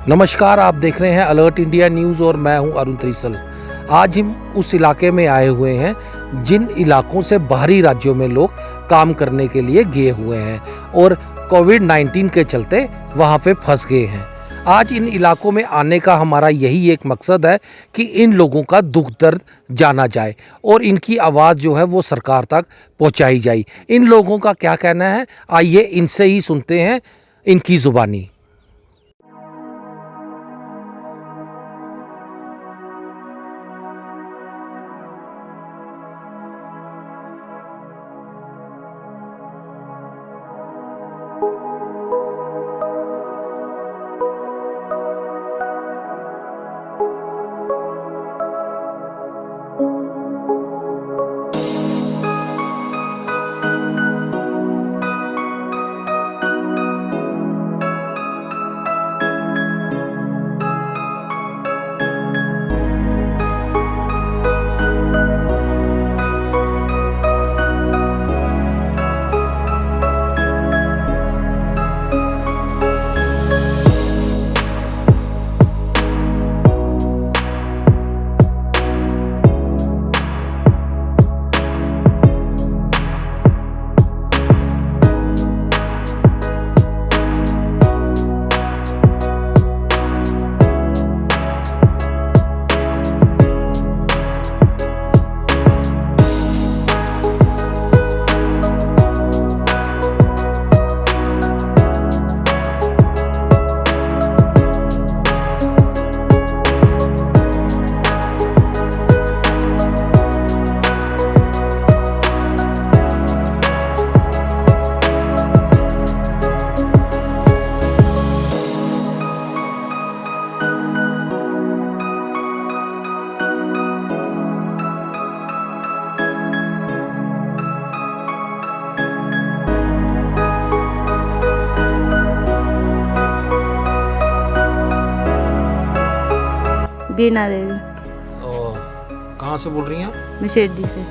नमस्कार, आप देख रहे हैं अलर्ट इंडिया न्यूज़ और मैं हूं अरुण त्रिसल। आज हम उस इलाके में आए हुए हैं जिन इलाकों से बाहरी राज्यों में लोग काम करने के लिए गए हुए हैं और कोविड-19 के चलते वहां पे फंस गए हैं। आज इन इलाकों में आने का हमारा यही एक मकसद है कि इन लोगों का दुख दर्द जाना जाए और इनकी आवाज़ जो है वो सरकार तक पहुंचाई जाए। इन लोगों का क्या कहना है, आइए इनसे ही सुनते हैं इनकी ज़ुबानी। बीना देवी। कहाँ से बोल रही हैं आप? मिशेडी से।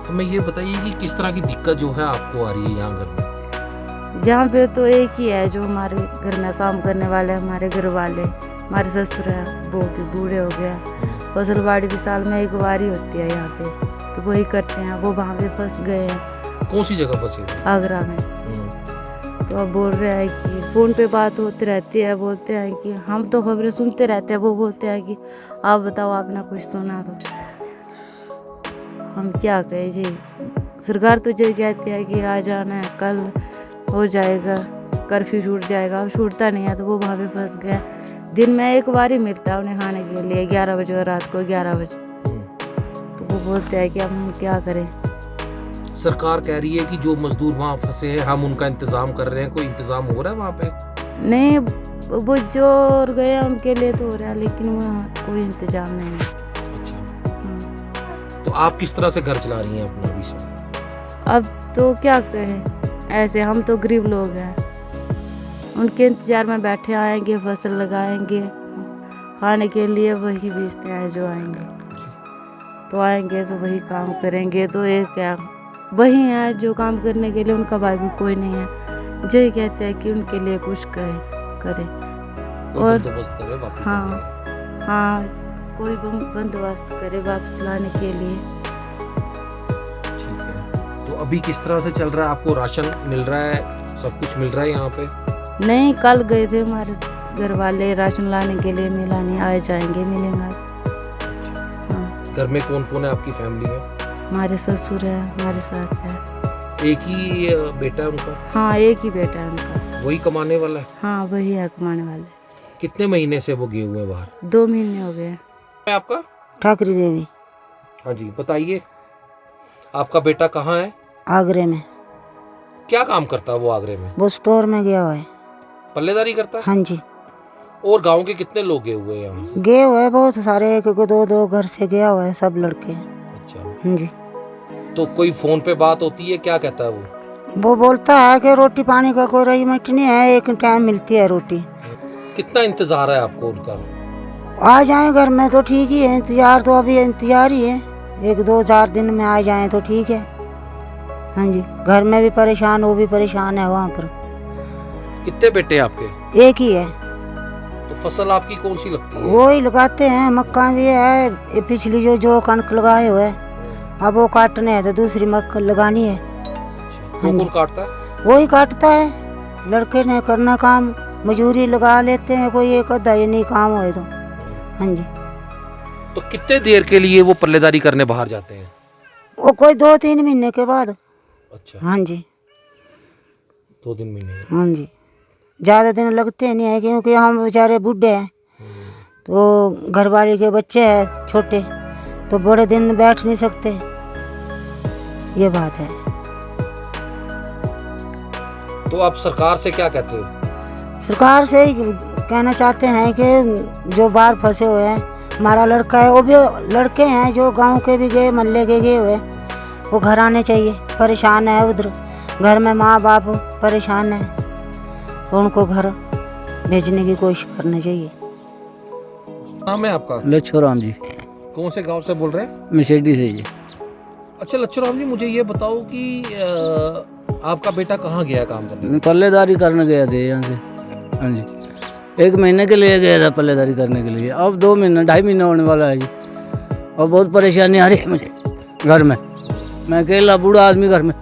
तो मैं ये बताइए कि किस तरह की दिक्कत जो है आपको आ रही है यहाँ घर में? यहाँ पे तो एक ही है जो हमारे घर में काम करने वाले, हमारे घर वाले, हमारे ससुर हैं, वो भी बूढ़े हो गए हैं। फसल बाड़ी भी साल में एक बार ही होती है यहाँ पे, तो वही करते हैं। वो वहाँ पे फंस गए हैं। कौन सी जगह फंसे हुए? आगरा में। तो अब बोल रहे हैं कि फ़ोन पे बात होती रहती है, बोलते हैं कि हम तो खबरें सुनते रहते हैं, वो बोलते हैं कि आप बताओ, आपने कुछ सुना तो। हम क्या कहें जी, सरकार तो ये कहती है कि आ जाना है, कल हो जाएगा, कर्फ्यू छूट जाएगा। अब छूटता नहीं है तो वो वहाँ पे फंस गए। दिन में एक बार ही मिलता है उन्हें खाने के लिए, 11 बजे और रात को 11 बजे। तो वो बोलते हैं कि हम क्या करें। सरकार कह रही है कि जो मजदूर वहाँ फंसे हैं हम उनका इंतजाम कर रहे हैं। कोई इंतजाम हो रहा है वहाँ पे? नहीं, वो जो गए हैं उनके लिए तो हो रहा है, लेकिन वहाँ कोई इंतजाम नहीं है। तो आप किस तरह से घर चला रही हैं अपना अभी से? अब तो क्या कहें, ऐसे हम तो गरीब लोग हैं, उनके इंतजार में बैठे। आएंगे, फसल लगाएंगे, खाने के लिए वही बेचते हैं जो आएंगे। तो आएंगे तो वही काम करेंगे। तो एक क्या वही है जो काम करने के लिए, उनका भाई भी कोई नहीं है। जो ही कहते हैं कि उनके लिए कुछ करें और बंदोबस्त करे वापस। हाँ, कोई बंदोबस्त करे वापस लाने के लिए। ठीक है, तो अभी किस तरह से चल रहा है? आपको राशन मिल रहा है, सब कुछ मिल रहा है यहाँ पे? नहीं, कल गए थे हमारे घर वाले राशन लाने के लिए, मिला नहीं। आए जाएंगे, मिलेंगे। हाँ। घर में कौन कौन है आपकी फैमिली में? हमारे ससुर है, हमारे सास है। एक ही बेटा है उनका? हाँ, एक ही बेटा है उनका। वही कमाने वाला है? हाँ, वही है कमाने वाले। कितने महीने से वो गए हुए हैं बाहर? 2 महीने हो गए। आपका? ठाकरी देवी। हाँ जी, बताइए, आपका बेटा कहाँ है? आगरे में। क्या काम करता है वो आगरे में? वो स्टोर में गया हुआ है। पल्लेदारी करता है? हाँ जी। और गांव के कितने लोग गए हुए हैं यहाँ? गए हुए हैं बहुत सारे, एक को दो घर से गया हुआ है, सब लड़के। अच्छा। हाँ जी। तो कोई फोन पे बात होती है, क्या कहता है वो? वो बोलता है कि रोटी पानी का कोई अरेंजमेंट नहीं है, एक टाइम मिलती है रोटी। कितना इंतजार है आपको उनका? आ जाए घर में तो ठीक ही है, इंतजार तो अभी इंतजार ही है। 1-2-4 दिन में आ जाए तो ठीक है। हाँ जी, घर में भी परेशान, वो भी परेशान है वहाँ पर। कितने बेटे आपके? एक ही है। तो फसल आपकी कौन सी लगती है? वो ही लगाते हैं, मक्का भी है, ये पिछली जो कणक लगाए हुए हैं, अब वो काटने हैं तो दूसरी मक्का लगानी है। अच्छा, हाँ जी। कौन काटता है? वो ही काटता है, लड़के ने करना काम, मजूरी लगा लेते हैं, कोई एक आधा ये नहीं काम होए तो। हाँ जी। तो कितने देर के लिए वो पल्लेदारी करने बाहर जाते हैं? वो कोई 2-3 महीने के बाद। अच्छा, हाँ जी। 2-3 महीने। हाँ जी, ज़्यादा दिन लगते नहीं है क्योंकि हम बेचारे बूढ़े हैं, तो घरवाली के बच्चे हैं छोटे, तो बड़े दिन बैठ नहीं सकते, ये बात है। तो आप सरकार से क्या कहते हो? सरकार से ही कहना चाहते हैं कि जो बाहर फंसे हुए हैं, हमारा लड़का है, वो भी लड़के हैं जो गांव के भी गए, मोहल्ले के गए हुए, वो घर आने चाहिए। परेशान है उधर, घर में माँ बाप परेशान है, तो उनको घर भेजने की कोशिश करनी चाहिए। नाम है आपका? लच्छू राम जी, कौन से गांव से बोल रहे हैं? मिशेडी से जी। अच्छा लच्छू राम जी, मुझे ये बताओ कि आपका बेटा कहाँ गया काम करने? पल्लेदारी करने गए थे यहाँ से। हाँ जी, 1 महीने के लिए गया था पल्लेदारी करने के लिए, अब 2 महीने 2.5 महीना होने वाला है जी। और बहुत परेशानी आ रही है मुझे घर में, मैं अकेला बूढ़ा आदमी घर में,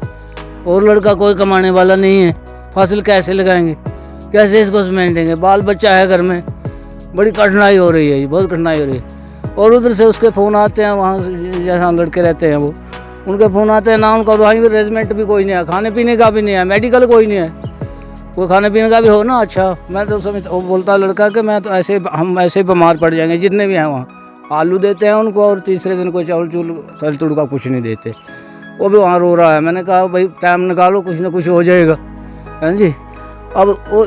और लड़का कोई कमाने वाला नहीं है, फसल कैसे लगाएंगे, कैसे इसको समेटेंगे, बाल बच्चा है घर में, बड़ी कठिनाई हो रही है जी, बहुत कठिनाई हो रही है। और उधर से उसके फ़ोन आते हैं, वहाँ से जहाँ लड़के रहते हैं वो, उनके फ़ोन आते हैं ना, उनका वहीं भी अरेंजमेंट भी कोई नहीं है, खाने पीने का भी नहीं है, मेडिकल कोई नहीं है, कोई खाने पीने का भी हो ना। अच्छा, मैं तो समझ, वो बोलता लड़का कि मैं तो ऐसे, हम ऐसे बीमार पड़ जाएंगे जितने भी हैं वहाँ। आलू देते हैं उनको और तीसरे दिन कोई चावल चूल तल तुड़ का कुछ नहीं देते, वो भी वहाँ रो रहा है। मैंने कहा भाई टाइम निकालो, कुछ ना कुछ हो जाएगा। हाँ जी। अब वो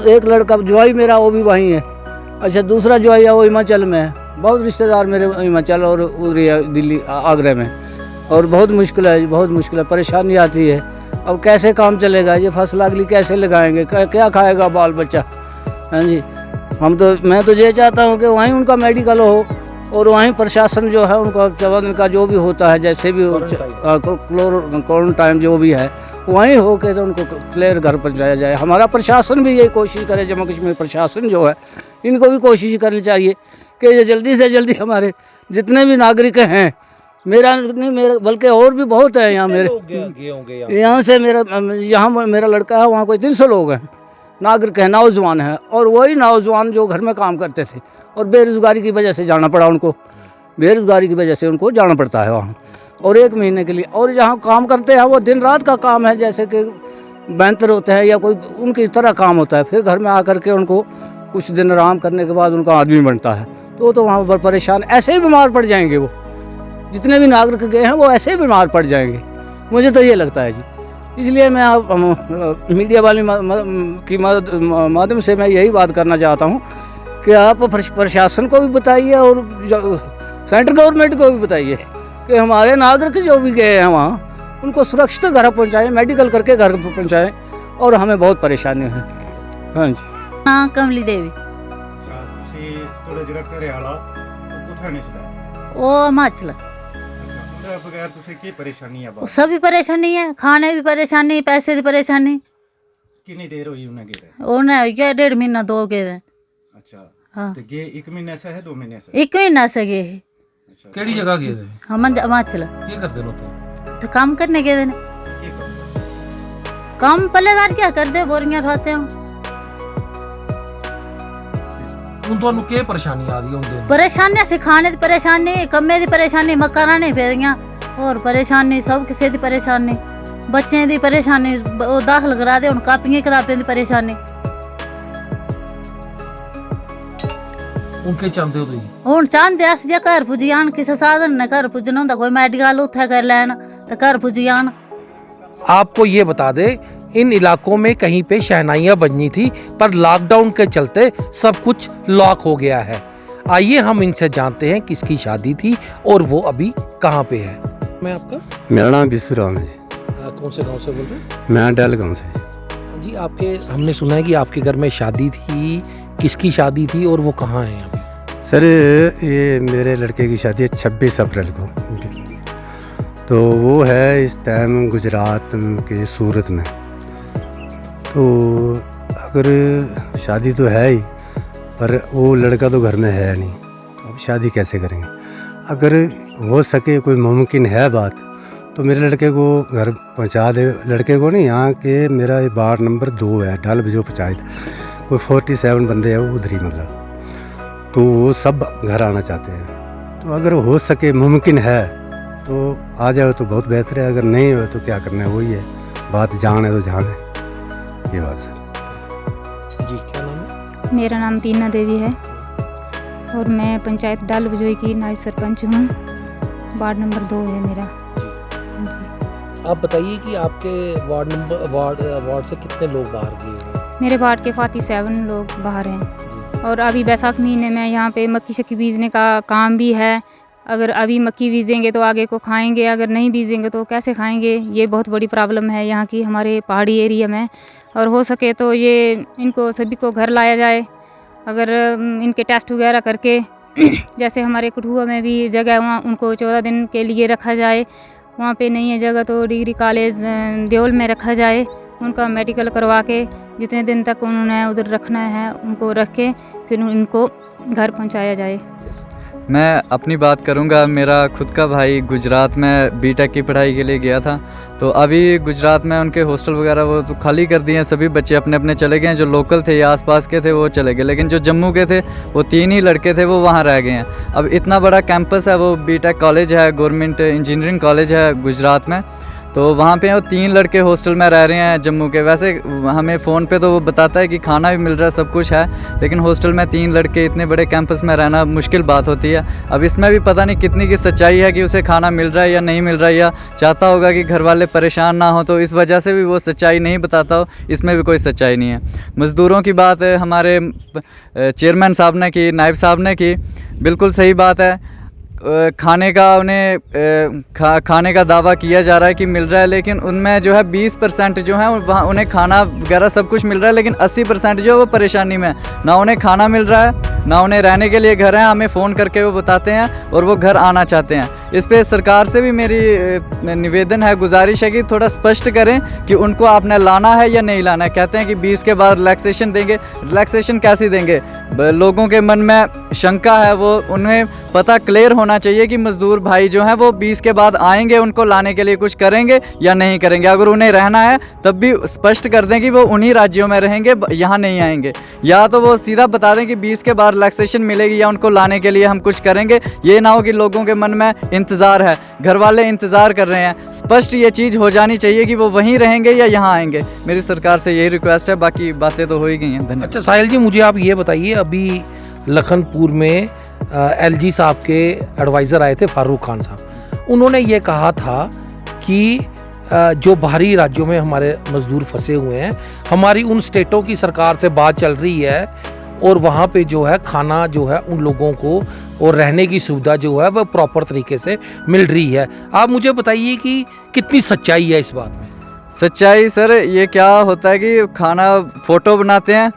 एक लड़का ज्वाई मेरा वो भी वहीं है। अच्छा, दूसरा ज्वाई है वो हिमाचल में है, बहुत रिश्तेदार मेरे हिमाचल और उधर दिल्ली आगरा में, और बहुत मुश्किल है, बहुत मुश्किल है, परेशानी आती है। अब कैसे काम चलेगा, ये फसल अगली कैसे लगाएंगे, क्या खाएगा बाल बच्चा। हाँ जी, मैं तो ये चाहता हूँ कि वहीं उनका मेडिकल हो, और वहीं प्रशासन जो है उनका 14 दिन का जो भी होता है, जैसे भी क्वारंटाइन जो भी है वहीं हो के तो उनको क्लियर घर पहुँचाया जाए। हमारा प्रशासन भी यही कोशिश करे, जम्मू कश्मीर प्रशासन जो है इनको भी कोशिश करनी चाहिए कि ये जल्दी से जल्दी हमारे जितने भी नागरिक हैं, मेरा नहीं, मेरा बल्कि और भी बहुत है यहाँ मेरे, यहाँ से यहाँ मेरा लड़का है, वहाँ कोई 300 लोग हैं, नागरिक हैं, नौजवान हैं, और वही नौजवान जो घर में काम करते थे और बेरोज़गारी की वजह से जाना पड़ा उनको, बेरोज़गारी की वजह से उनको जाना पड़ता है वहाँ, और 1 महीने के लिए। और जहाँ काम करते हैं वो दिन रात का काम है, जैसे कि बैंतर होते हैं या कोई उनकी तरह काम होता है, फिर घर में आकर के उनको कुछ दिन आराम करने के बाद उनका आदमी बनता है, तो वहाँ पर परेशान, ऐसे ही बीमार पड़ जाएंगे वो, जितने भी नागरिक गए हैं वो ऐसे ही बीमार पड़ जाएंगे, मुझे तो ये लगता है जी। इसलिए मैं आप मीडिया वाली की माध्यम से मैं यही बात करना चाहता हूँ कि आप प्रशासन को भी बताइए और सेंट्रल गवर्नमेंट को भी बताइए कि हमारे नागरिक जो भी गए हैं वहाँ उनको सुरक्षित घर पहुँचाएँ, मेडिकल करके घर पहुँचाएँ, और हमें बहुत परेशानी है। हाँ जी। हाँ, कमली देवी। ਜਿਹੜਾ ਘਰੇ ਵਾਲਾ ਉਹ ਕਿੱਥੇ ਨਹੀਂ ਸੀ? ਉਹ ਹਿਮਾਚਲ। ਉਹਦੇ ਬਗੈਰ ਤੁਸੀਂ ਕੀ ਪਰੇਸ਼ਾਨੀ ਆ? सभी परेशानी है, खाने की परेशानी, पैसे की परेशानी। ਕਿੰਨੀ ਦੇਰ ਹੋਈ ਉਹਨੇ ਗਏ? उन्हें हो गया 1.5 महीना 2 गए थे। ਅੱਛਾ, हाँ, ਤੇ ਗਏ 1 ਮਹੀਨੇ ਸੇ ਹੈ 2 ਮਹੀਨੇ ਸੇ? 1 महीना से गए हैं। ਅੱਛਾ, ਕਿਹੜੀ ਜਗ੍ਹਾ ਗਏ थे? हम हिमाचल ਕੀ ਕਰਦੇ ਨੇ ਉੱਥੇ? तो काम करने गए थे ना। ਕੀ ਕੰਮ? काम पल्लेदार क्या करते, बोरियां उठाते हैं। ਹੁਣ ਤੁਹਾਨੂੰ ਕੀ ਪਰੇਸ਼ਾਨੀ ਆ ਰਹੀ ਹੈ ਹੁੰਦੇ? परेशानी से खाने की परेशानी, कम्मे की परेशानी, मकान फेरियां, और परेशानी सब किसी की परेशानी, बच्चों की परेशानी, वो दाखिल करा दे, हुण कापियां किताबें की परेशानी। ਹੁਣ ਕੀ ਚਾਹੁੰਦੇ ਹੋ ਤੁਸੀਂ? ਹੁਣ ਚਾਹੁੰਦੇ ਅਸ ਜੇ ਘਰ ਪੁੱਜ ਜਾਣ, ਕਿਸੇ ਸਾਧਨ ਨਾਲ ਘਰ ਪੁੱਜਣਾ ਹੁੰਦਾ, ਕੋਈ ਮੈਡੀਕਲ ਉੱਥੇ ਕਰ ਲੈਣ ਤੇ ਘਰ ਪੁੱਜ ਜਾਣ। आपको ये बता दें, इन इलाकों में कहीं पे शहनाइयाँ बजनी थी, पर लॉकडाउन के चलते सब कुछ लॉक हो गया है। आइए हम इनसे जानते हैं किसकी शादी थी और वो अभी कहाँ पे है। मैं आपका? मेरा नाम बिस्सू राम है जी। कौन से गांव से बोल रहे हैं? मैं डल गाँव से जी। आपके, हमने सुना है कि आपके घर में शादी थी, किसकी शादी थी और वो कहाँ है अभी? सर ये मेरे लड़के की शादी है 26 अप्रैल को, तो वो है इस टाइम गुजरात के सूरत में। तो अगर शादी तो है ही, पर वो लड़का तो घर में है नहीं, तो अब शादी कैसे करेंगे। अगर हो सके कोई मुमकिन है बात तो मेरे लड़के को घर पहुंचा दे। लड़के को नहीं, यहाँ के मेरा ये वार्ड नंबर 2 है, डाल जो पंचायत, कोई 47 बंदे हैं वो उधर ही, मतलब तो वो सब घर आना चाहते हैं। तो अगर हो सके मुमकिन है तो आ जाओ तो बहुत बेहतर है, अगर नहीं हो तो क्या करना है, वही है बात, जान है तो जान है, ये बात सर। जी क्या नाम है? मेरा नाम तीना देवी है और मैं पंचायत डाल बजोई की नायब सरपंच हूँ। वार्ड नंबर 2 है मेरा। जी। आप बताइए कि आपके वार्ड से कितने लोग बाहर गए हुए हैं? मेरे वार्ड के 47 लोग बाहर हैं और अभी बैसाख महीने में यहाँ पे मक्की शक्की बीजने का काम भी है। अगर अभी मक्की बीजेंगे तो आगे को खाएंगे, अगर नहीं बीजेंगे तो कैसे खाएंगे। ये बहुत बड़ी प्रॉब्लम है यहाँ की, हमारे पहाड़ी एरिया में। और हो सके तो ये इनको सभी को घर लाया जाए, अगर इनके टेस्ट वगैरह करके जैसे हमारे कठुआ में भी जगह है, वहाँ उनको 14 दिन के लिए रखा जाए। वहाँ पे नहीं है जगह तो डिग्री कॉलेज देवल में रखा जाए, उनका मेडिकल करवा के जितने दिन तक उन्होंने उधर रखना है उनको रख के फिर उनको घर पहुँचाया जाए। मैं अपनी बात करूंगा। मेरा खुद का भाई गुजरात में बीटेक की पढ़ाई के लिए गया था, तो अभी गुजरात में उनके हॉस्टल वगैरह वो तो खाली कर दिए हैं, सभी बच्चे अपने अपने चले गए हैं। जो लोकल थे या आसपास के थे वो चले गए, लेकिन जो जम्मू के थे वो 3 ही लड़के थे वो वहाँ रह गए हैं। अब इतना बड़ा कैंपस है, वो बीटेक कॉलेज है, गवर्नमेंट इंजीनियरिंग कॉलेज है गुजरात में, तो वहाँ पे वो 3 लड़के हॉस्टल में रह रहे हैं जम्मू के। वैसे हमें फ़ोन पे तो वो बताता है कि खाना भी मिल रहा है, सब कुछ है, लेकिन हॉस्टल में 3 लड़के इतने बड़े कैंपस में रहना मुश्किल बात होती है। अब इसमें भी पता नहीं कितनी की सच्चाई है कि उसे खाना मिल रहा है या नहीं मिल रहा है, या चाहता होगा कि घर वाले परेशान ना हो, तो इस वजह से भी वो सच्चाई नहीं बताता हो। इसमें भी कोई सच्चाई नहीं है। मज़दूरों की बात हमारे चेयरमैन साहब ने की, नायब साहब ने की, बिल्कुल सही बात है। खाने का उन्हें खाने का दावा किया जा रहा है कि मिल रहा है, लेकिन उनमें जो है 20% जो है वहाँ उन्हें खाना वगैरह सब कुछ मिल रहा है, लेकिन 80% जो है वो परेशानी में है। ना उन्हें खाना मिल रहा है, ना उन्हें रहने के लिए घर है। हमें फ़ोन करके वो बताते हैं और वो घर आना चाहते हैं। इस पे सरकार से भी मेरी निवेदन है, गुजारिश है कि थोड़ा स्पष्ट करें कि उनको आपने लाना है या नहीं लाना है। कहते हैं कि 20 के बाद रिलैक्सेशन देंगे, रिलैक्सेशन कैसे देंगे। लोगों के मन में शंका है, वो उन्हें पता क्लियर होना चाहिए कि मज़दूर भाई जो हैं वो 20 के बाद आएंगे, उनको लाने के लिए कुछ करेंगे या नहीं करेंगे। अगर उन्हें रहना है तब भी स्पष्ट कर दें कि वो उन्हीं राज्यों में रहेंगे, यहाँ नहीं आएंगे। या तो वो सीधा बता दें कि 20 के बाद रिलैक्सेशन मिलेगी या उनको लाने के लिए हम कुछ करेंगे। ये ना हो कि लोगों के मन में इंतज़ार है, घर वाले इंतज़ार कर रहे हैं। स्पष्ट ये चीज़ हो जानी चाहिए कि वो वहीं रहेंगे या यहाँ आएंगे। मेरी सरकार से यही रिक्वेस्ट है, बाकी बातें तो हो ही गई हैं। धन्यवाद। अच्छा साहिल जी, मुझे आप ये बताइए, अभी लखनपुर में एलजी साहब के एडवाइज़र आए थे फारूक खान साहब, उन्होंने ये कहा था कि जो बाहरी राज्यों में हमारे मज़दूर फंसे हुए हैं, हमारी उन स्टेटों की सरकार से बात चल रही है और वहाँ पे जो है खाना जो है उन लोगों को और रहने की सुविधा जो है वह प्रॉपर तरीके से मिल रही है। आप मुझे बताइए कि कितनी सच्चाई है इस बात में? सच्चाई सर ये क्या होता है कि खाना फ़ोटो बनाते हैं,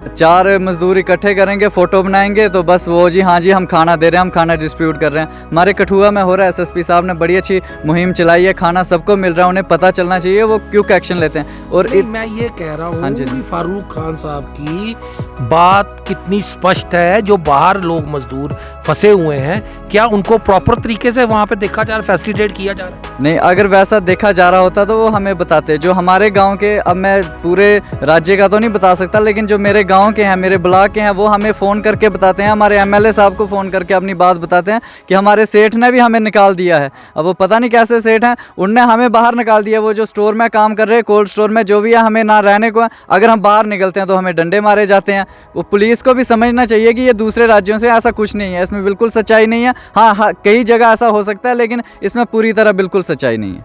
4 मज़दूर इकट्ठे करेंगे, फ़ोटो बनाएंगे तो बस वो जी हाँ जी हम खाना दे रहे हैं, हम खाना डिस्ट्रीब्यूट कर रहे हैं। हमारे कठुआ में हो रहा है, एसएसपी साहब ने बड़ी अच्छी मुहिम चलाई है, खाना सबको मिल रहा है। उन्हें पता चलना चाहिए, वो क्विक एक्शन लेते हैं। और मैं ये कह रहा हूँ हाँ जी, कि फारूक खान साहब की बात कितनी स्पष्ट है। जो बाहर लोग मजदूर फंसे हुए हैं, क्या उनको प्रॉपर तरीके से वहाँ पे देखा जा रहा है, फैसिलिटेट किया जा रहा है? नहीं, अगर वैसा देखा जा रहा होता तो वो हमें बताते। जो हमारे गांव के, अब मैं पूरे राज्य का तो नहीं बता सकता, लेकिन जो मेरे गांव के हैं, मेरे ब्लॉक के हैं, वो हमें फ़ोन करके बताते हैं। हमारे एमएलए साहब को फ़ोन करके अपनी बात बताते हैं कि हमारे सेठ ने भी हमें निकाल दिया है। अब वो पता नहीं कैसे सेठ हैं, उनने हमें बाहर निकाल दिया। वो जो स्टोर में काम कर रहे हैं, कोल्ड स्टोर में जो भी है, हमें ना रहने को है। अगर हम बाहर निकलते हैं तो हमें डंडे मारे जाते हैं। वो पुलिस को भी समझना चाहिए कि ये दूसरे राज्यों से, ऐसा कुछ नहीं है, इसमें बिल्कुल सच्चाई नहीं है। हाँ, कई जगह ऐसा हो सकता है, लेकिन इसमें पूरी तरह बिल्कुल सच्चाई नहीं है।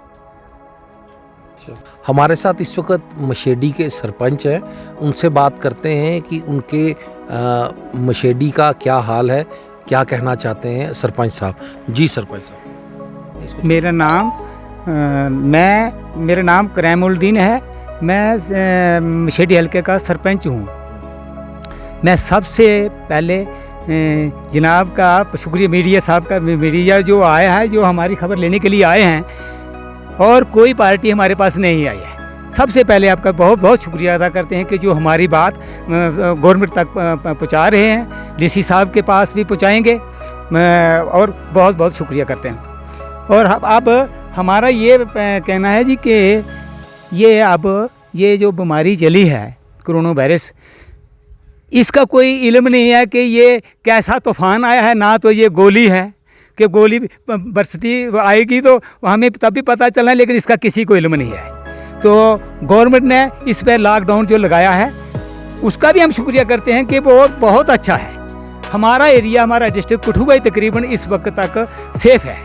हमारे साथ इस वक्त मशेडी के सरपंच हैं, उनसे बात करते हैं कि उनके मशेडी का क्या हाल है, क्या कहना चाहते हैं सरपंच साहब। जी सरपंच साहब। मेरा नाम करैमुद्दीन है। मैं मशेडी हल्के का सरपंच हूँ। मैं सबसे पहले जनाब का शुक्रिया, मीडिया साहब का, मीडिया जो आया है, जो हमारी खबर लेने के लिए आए हैं, और कोई पार्टी हमारे पास नहीं आई है। सबसे पहले आपका बहुत बहुत शुक्रिया अदा करते हैं कि जो हमारी बात गवर्नमेंट तक पहुंचा रहे हैं, डीसी साहब के पास भी पहुंचाएंगे और बहुत बहुत शुक्रिया करते हैं। और अब हमारा ये कहना है जी कि ये जो बीमारी चली है कोरोना वायरस, इसका कोई इल्म नहीं है कि ये कैसा तूफ़ान आया है, ना तो ये गोली है कि गोली बरसती आएगी तो हमें तब भी पता चलना, लेकिन इसका किसी को इल्म नहीं है। तो गवर्नमेंट ने इस पर लॉकडाउन जो लगाया है उसका भी हम शुक्रिया करते हैं कि बहुत अच्छा है। हमारा एरिया, हमारा डिस्ट्रिक्ट कठुआ तकरीबन इस वक्त तक सेफ़ है।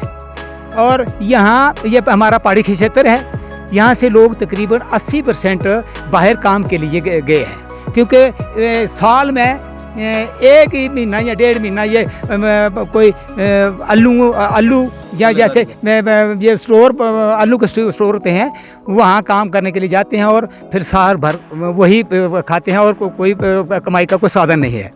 और यहाँ ये हमारा पहाड़ी क्षेत्र है, यहाँ से लोग तकरीबन 80% बाहर काम के लिए गए हैं, क्योंकि साल में एक ही महीना या 1.5 महीना ये कोई आलू या जैसे ये स्टोर आलू के स्टोर होते हैं, वहाँ काम करने के लिए जाते हैं और फिर साल भर वही खाते हैं और कोई कमाई का कोई साधन नहीं है।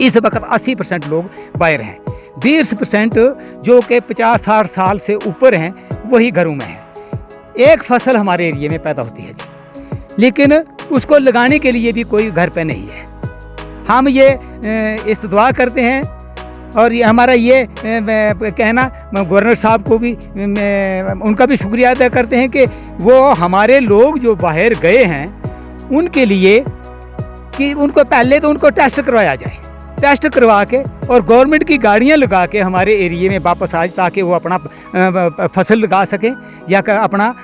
इस वक्त 80% लोग बाहर हैं, 20% जो कि 50-60 साल से ऊपर हैं वही घरों में हैं। एक फसल हमारे एरिया में पैदा होती है जी, लेकिन उसको लगाने के लिए भी कोई घर पे नहीं है। हम ये इस्तदुआ करते हैं और ये हमारा ये कहना गवर्नर साहब को भी उनका भी शुक्रिया अदा करते हैं कि वो हमारे लोग जो बाहर गए हैं उनके लिए कि उनको पहले तो उनको टेस्ट करवाया जाए, टेस्ट करवा के और गवर्नमेंट की गाड़ियां लगा के हमारे एरिए में वापस आए, ताकि वो अपना फसल लगा सकें या अपना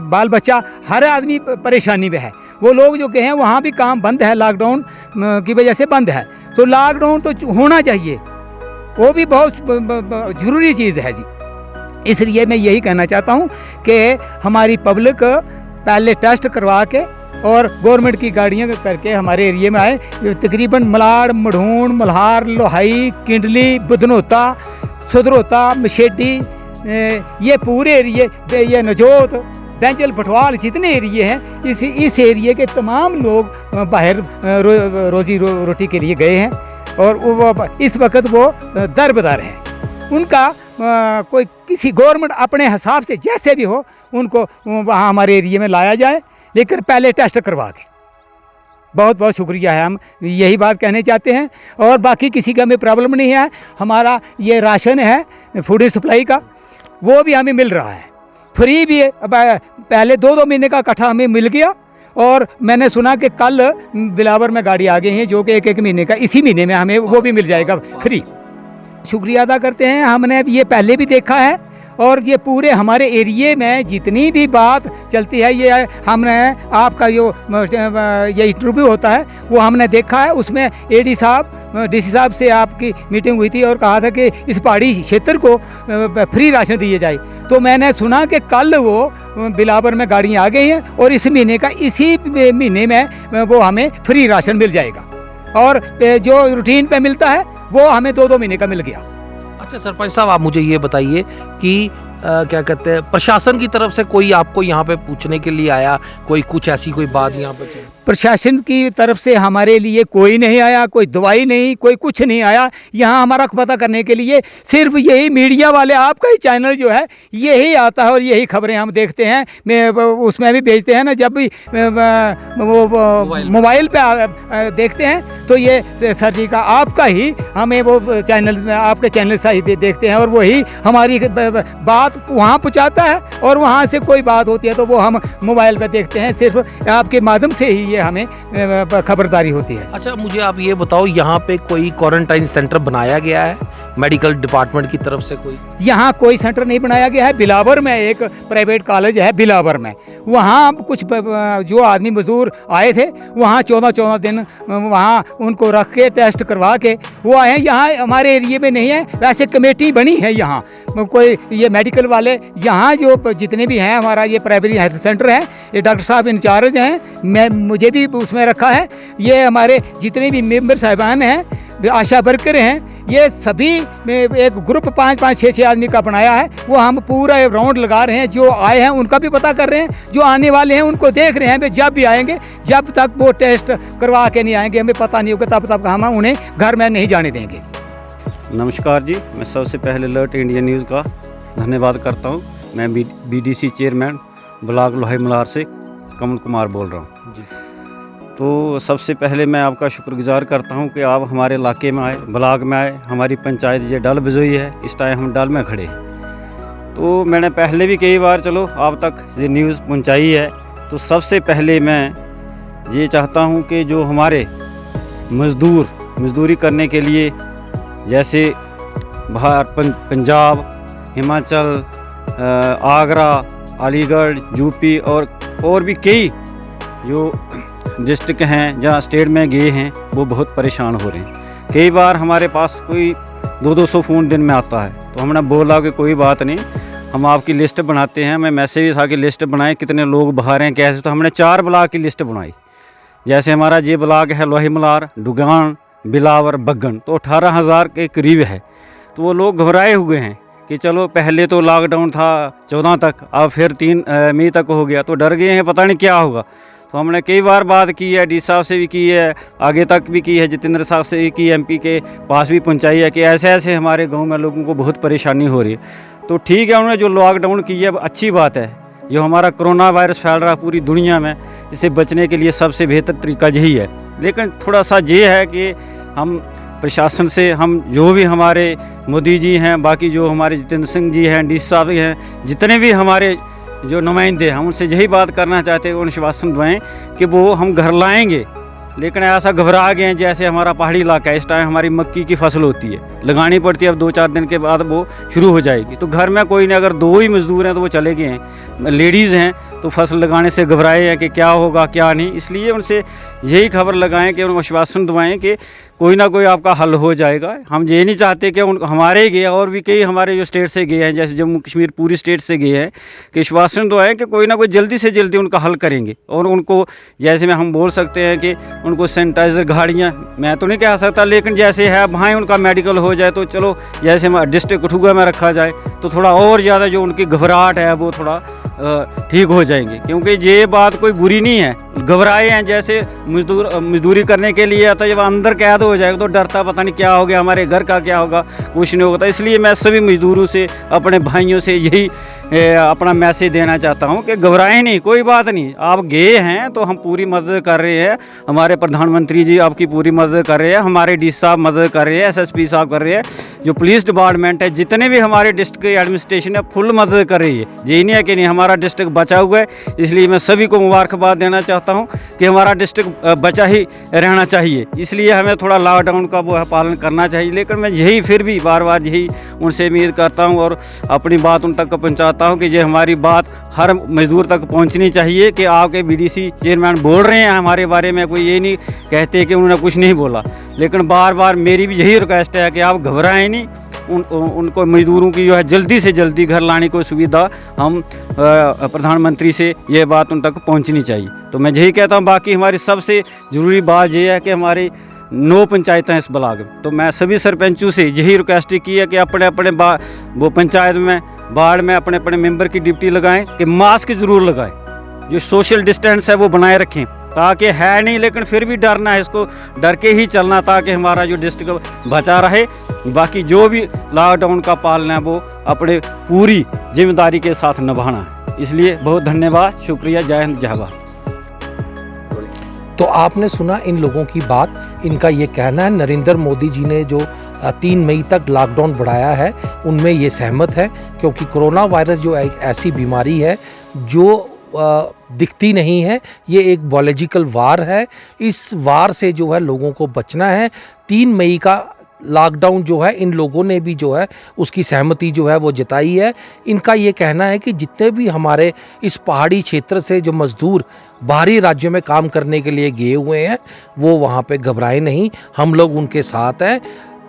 बाल बच्चा, हर आदमी परेशानी में है। वो लोग जो गए हैं वहाँ भी काम बंद है, लॉकडाउन की वजह से बंद है। तो लॉकडाउन तो होना चाहिए, वो भी बहुत ज़रूरी चीज़ है जी। इसलिए मैं यही कहना चाहता हूँ कि हमारी पब्लिक पहले टेस्ट करवा के और गवर्नमेंट की गाड़ियाँ करके हमारे एरिए में आए। तकरीबन मलाड़, मढ़ून, मल्हार, लोहाई, किंडली, बुधनोता, सुधरोता, मशेडी, ये पूरे एरिए, ये नजोत, बैंजल, भटवाल, जितने एरिए हैं इस एरिए के तमाम लोग बाहर रोजी रोटी के लिए गए हैं और इस वक्त वो दरबदर हैं। उनका कोई किसी गवर्नमेंट अपने हिसाब से जैसे भी हो उनको वहाँ हमारे एरिए में लाया जाए, लेकिन पहले टेस्ट करवा के। बहुत बहुत शुक्रिया है, हम यही बात कहने चाहते हैं। और बाकी किसी का हमें प्रॉब्लम नहीं है। हमारा ये राशन है फूड सप्लाई का, वो भी हमें मिल रहा है फ्री भी है। पहले 2-2 महीने का इकट्ठा हमें मिल गया और मैंने सुना कि कल बिलावर में गाड़ी आ गई है जो कि 1-1 महीने का, इसी महीने में हमें वो भी मिल जाएगा फ्री। शुक्रिया अदा करते हैं। हमने ये पहले भी देखा है और ये पूरे हमारे एरिए में जितनी भी बात चलती है, ये हमने आपका जो ये इंटरव्यू होता है वो हमने देखा है। उसमें एडी साहब, डीसी साहब से आपकी मीटिंग हुई थी और कहा था कि इस पहाड़ी क्षेत्र को फ्री राशन दिए जाए। तो मैंने सुना कि कल वो बिलावर में गाड़ियाँ आ गई हैं और इस महीने का, इसी महीने में वो हमें फ्री राशन मिल जाएगा। और जो रूटीन पे मिलता है वो हमें 2-2 महीने का मिल गया। अच्छा सरपंच साहब, आप मुझे ये बताइए कि क्या कहते हैं, प्रशासन की तरफ से कोई आपको यहाँ पे पूछने के लिए आया, कोई कुछ ऐसी कोई बात यहाँ पे? प्रशासन की तरफ से हमारे लिए कोई नहीं आया, कोई दवाई नहीं, कोई कुछ नहीं आया। यहाँ हमारा पता करने के लिए सिर्फ यही मीडिया वाले, आपका ही चैनल जो है यही आता है और यही खबरें हम देखते हैं। मैं उसमें भी भेजते हैं ना, जब भी मोबाइल पे देखते हैं तो ये सर जी का, आपका ही हमें वो चैनल, आपके चैनल से ही देखते हैं और वही हमारी बात वहाँ पहुँचाता है और वहाँ से कोई बात होती है तो वो हम मोबाइल पे देखते हैं। सिर्फ आपके माध्यम से ही हमें खबरदारी होती है। अच्छा, मुझे आप ये बताओ, यहाँ पे कोई क्वारंटाइन सेंटर बनाया गया है मेडिकल डिपार्टमेंट की तरफ से? कोई यहाँ कोई सेंटर नहीं बनाया गया है। बिलावर में एक प्राइवेट कॉलेज है, बिलावर में, वहाँ कुछ जो आदमी मजदूर आए थे वहाँ 14-14 दिन वहाँ उनको रख के टेस्ट करवा के वो आए हैं। यहाँ हमारे एरिए में नहीं है, वैसे कमेटी बनी है यहाँ कोई ये मेडिकल वाले, यहाँ जो जितने भी हैं, हमारा ये प्राइमरी हेल्थ सेंटर है, ये डॉक्टर साहब इंचार्ज हैं, मैं मुझे भी उसमें रखा है। ये हमारे जितने भी मेंबर साहिबान हैं, आशा वर्कर हैं, ये सभी एक ग्रुप 5-5, 6-6 आदमी का बनाया है। वो हम पूरा राउंड लगा रहे हैं, जो आए हैं उनका भी पता कर रहे हैं, जो आने वाले हैं उनको देख रहे हैं। जब भी आएंगे, जब तक वो टेस्ट करवा के नहीं आएंगे, हमें पता नहीं होगा, तब तक हम उन्हें घर में नहीं जाने देंगे। नमस्कार जी, मैं सबसे पहले अलर्ट इंडिया न्यूज़ का धन्यवाद करता हूं। मैं BDC chairman block Lohai Malhar से कमल कुमार बोल रहा हूँ जी। तो सबसे पहले मैं आपका शुक्रगुजार करता हूँ कि आप हमारे इलाके में आए, ब्लॉक में आए। हमारी पंचायत ये डल बजोई है, इस टाइम हम डल में खड़े हैं। तो मैंने पहले भी कई बार चलो आप तक ये न्यूज़ पहुँचाई है। तो सबसे पहले मैं ये चाहता हूँ कि जो हमारे मजदूरी करने के लिए जैसे बाहर पंजाब, हिमाचल, आगरा, अलीगढ़, यूपी और भी कई जो डिस्ट्रिक्ट हैं जहाँ स्टेट में गए हैं, वो बहुत परेशान हो रहे हैं। कई बार हमारे पास कोई 200 फ़ोन दिन में आता है। तो हमने बोला कि कोई बात नहीं, हम आपकी लिस्ट बनाते हैं। मैं मैसेज आके लिस्ट बनाए कितने लोग बाहर हैं कैसे। तो हमने 4 ब्लॉक की लिस्ट बनाई। जैसे हमारा ये ब्लॉक है लोही मलार, डुगान, बिलावर, बग्गन, तो 18,000 के करीब है। तो वो लोग घबराए हुए हैं कि चलो पहले तो लॉकडाउन था 14 तक, अब फिर 3 मई तक हो गया, तो डर गए हैं पता नहीं क्या होगा। तो हमने कई बार बात की है, डी साहब से भी की है, आगे तक भी की है, जितेंद्र साहब से भी की, MP के पास भी पहुंचाई है कि ऐसे ऐसे हमारे गांव में लोगों को बहुत परेशानी हो रही है। तो ठीक है, उन्होंने जो लॉकडाउन की है अच्छी बात है। जो हमारा कोरोना वायरस फैल रहा है पूरी दुनिया में, इससे बचने के लिए सबसे बेहतर तरीका यही है। लेकिन थोड़ा सा ये है कि हम प्रशासन से, हम जो भी हमारे मोदी जी हैं, बाकी जो हमारे जितेंद्र सिंह जी हैं, डी साहब हैं, जितने भी हमारे जो नुमाइंदे हम उनसे यही बात करना चाहते हैं, उन आश्वासन दुआएं कि वो हम घर लाएंगे। लेकिन ऐसा घबरा गए हैं जैसे हमारा पहाड़ी इलाका है, इस टाइम हमारी मक्की की फसल होती है, लगानी पड़ती है, अब 2-4 दिन के बाद वो शुरू हो जाएगी। तो घर में कोई नहीं, अगर 2 ही मजदूर हैं तो वो चले गए हैं, लेडीज़ हैं तो फसल लगाने से घबराए हैं कि क्या होगा क्या नहीं। इसलिए उनसे यही खबर लगाएं कि उनको आश्वासन दुआएं कि कोई ना कोई आपका हल हो जाएगा। हम ये नहीं चाहते कि हमारे गए और भी कई हमारे जो स्टेट से गए हैं, जैसे जम्मू कश्मीर पूरी स्टेट से गए हैं, कि आश्वासन दुआएं कि कोई ना कोई जल्दी से जल्दी उनका हल करेंगे। और उनको जैसे में हम बोल सकते हैं कि उनको सैनिटाइज़र गाड़ियाँ, मैं तो नहीं कह सकता, लेकिन जैसे है वहाँ उनका मेडिकल हो जाए तो चलो, जैसे डिस्ट्रिक्ट कठुआ में रखा जाए तो थोड़ा और ज़्यादा जो उनकी घबराहट है वो थोड़ा ठीक हो जाएंगे। क्योंकि ये बात कोई बुरी नहीं है, घबराए हैं जैसे मजदूरी करने के लिए आता है, जब अंदर कैद हो जाएगा तो डरता पता नहीं क्या हो गया, हमारे घर का क्या होगा, कुछ नहीं होता। इसलिए मैं सभी मजदूरों से, अपने भाइयों से यही अपना मैसेज देना चाहता हूं कि घबराएं नहीं, कोई बात नहीं, आप गए हैं तो हम पूरी मदद कर रहे हैं। हमारे प्रधानमंत्री जी आपकी पूरी मदद कर रहे हैं, हमारे डी साहब मदद कर रहे हैं, SSP साहब कर रहे हैं, जो पुलिस डिपार्टमेंट है, जितने भी हमारे डिस्ट्रिक्ट की एडमिनिस्ट्रेशन है, फुल मदद कर रही है। यही नहीं है कि नहीं, हमारा डिस्ट्रिक्ट बचा हुआ है। इसलिए मैं सभी को मुबारकबाद देना चाहता हूँ कि हमारा डिस्ट्रिक्ट बचा ही रहना चाहिए। इसलिए हमें थोड़ा लॉकडाउन का वो है पालन करना चाहिए। लेकिन मैं यही फिर भी बार बार यही उनसे उम्मीद करता हूँ और अपनी बात उन तक पहुँचाता हूँ कि ये हमारी बात हर मजदूर तक पहुँचनी चाहिए कि आपके BDC चेयरमैन बोल रहे हैं हमारे बारे में, कोई ये नहीं कहते कि उन्होंने कुछ नहीं बोला। लेकिन बार बार मेरी भी यही रिक्वेस्ट है कि आप घबराएं नहीं, उनको मजदूरों की जो है जल्दी से जल्दी घर लाने की सुविधा हम प्रधानमंत्री से ये बात उन तक पहुंचनी चाहिए। तो मैं यही कहता हूं। बाकी हमारी सबसे ज़रूरी बात ये है कि हमारी 9 पंचायतें हैं इस ब्लॉक में, तो मैं सभी सरपंचों से यही रिक्वेस्ट की है कि अपने अपने वो पंचायत में वार्ड में अपने अपने मेंबर की ड्यूटी लगाएं कि मास्क ज़रूर लगाएं, जो सोशल डिस्टेंस है वो बनाए रखें, ताकि है नहीं लेकिन फिर भी डरना है, इसको डर के ही चलना ताकि हमारा जो डिस्ट्रिक्ट बचा रहे। बाकी जो भी लॉकडाउन का पालन है वो अपने पूरी जिम्मेदारी के साथ निभाना है। इसलिए बहुत धन्यवाद, शुक्रिया, जय हिंद, जय भारत। तो आपने सुना इन लोगों की बात। इनका ये कहना है नरेंद्र मोदी जी ने जो 3 मई तक लॉकडाउन बढ़ाया है उनमें ये सहमत है, क्योंकि कोरोना वायरस जो एक ऐसी बीमारी है जो दिखती नहीं है, ये एक बायोलॉजिकल वार है। इस वार से जो है लोगों को बचना है। 3 मई का लॉकडाउन जो है इन लोगों ने भी जो है उसकी सहमति जो है वो जताई है। इनका ये कहना है कि जितने भी हमारे इस पहाड़ी क्षेत्र से जो मज़दूर बाहरी राज्यों में काम करने के लिए गए हुए हैं वो वहाँ पे घबराए नहीं, हम लोग उनके साथ हैं।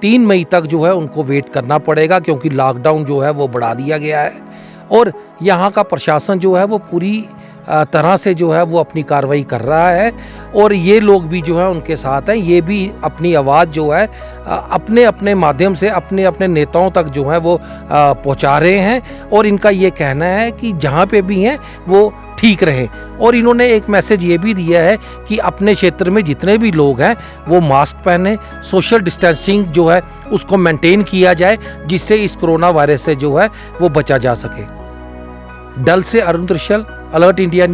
3 मई तक जो है उनको वेट करना पड़ेगा, क्योंकि लॉकडाउन जो है वो बढ़ा दिया गया है और यहाँ का प्रशासन जो है वो पूरी तरह से जो है वो अपनी कार्रवाई कर रहा है और ये लोग भी जो है उनके साथ हैं। ये भी अपनी आवाज़ जो है अपने अपने माध्यम से अपने अपने नेताओं तक जो है वो पहुंचा रहे हैं और इनका ये कहना है कि जहाँ पे भी हैं वो ठीक रहें। और इन्होंने एक मैसेज ये भी दिया है कि अपने क्षेत्र में जितने भी लोग हैं वो मास्क पहने, सोशल डिस्टेंसिंग जो है उसको मेंटेन किया जाए, जिससे इस कोरोना वायरस से जो है वो बचा जा सके। डल से अरुण त्रिशल, अलर्ट इंडिया।